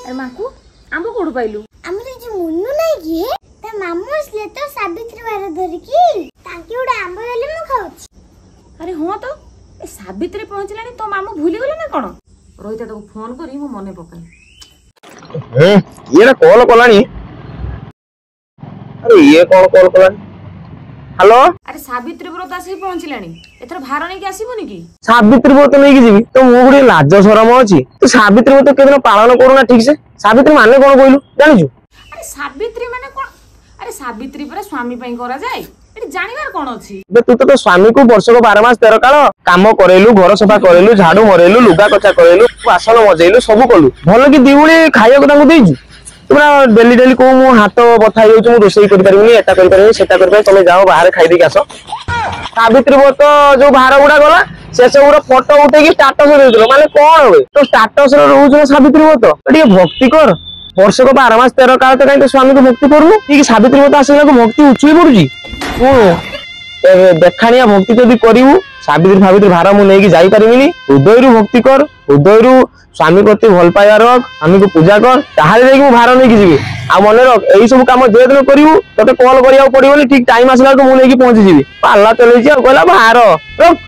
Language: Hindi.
अरे माकू आंबो कोड पाइलु हमरे जो मुन्नू नहीं की ता मामू असले तो सावित्री बार धर की ताकि उडा आंबो देले मु खाउछ। अरे हां तो ए सावित्री पहुंचलानी तो मामू भूली गेले ना कोन रोहित तो फोन करी मो मने पकाई ये कॉल कलानी। अरे ये कौन कॉल कलानी? हेलो अरे सावित्री व्रत आसी पहुंचलानी एथर भार नै के आसीबोनी की सावित्री व्रत नहीं की जीवी तो मो गुडी लाज शरम अछि तो सावित्री व्रत केदिन पालन करूना ठीक से सावित्री माने कोन कहलु जानिजु? अरे सावित्री माने कोन? अरे सावित्री पर स्वामी पई करा जाय एटी जानिबार कोन अछि बे तू तो स्वामी को वर्ष को 12 मास 13 काल काम करेलु घर सफा करेलु झाड़ू मरेलु लुगा कचा करेलु बासन मजेलु सब कलु भल की दिउली खाइया को तांको देइजु तुमरा डेली डेली को मु हाथ बथा होउ छु रोसई करि परबिनी एटा करि परबिनी सेटा करि परबिनी तमे जाओ बाहर खाइ देके आसो। सावित्री व्रत जो भार गुडा गला से सब फोटो उठे की स्टेटस देउछलो माने कोन होय तो स्टेटस रे रहउछ सावित्री व्रत एटी भक्ति कर वर्ष को 12 मास 13 काल तो स्वामी को भक्ति करू ठीक सावित्री व्रत आसला को भक्ति उचुई पड़ुची देखानिया भक्ति जदि करिवु सावित्री भावित्री भार मु नेकी जाई परिमिनी हृदय रु भक्ति कर हृदय रु स्वामी प्रति भल पाइबा रख स्वामी को पूजा कर ताहाले देकी मु भार नेकी जीवी आ मने रख एई सब काम जे दिन करिवु तते कॉल करिया पड़िबोनी ठीक टाइम आसला को मु नेकी पहुंची जीवी पाल्ला चलेची आ कहला भार रख।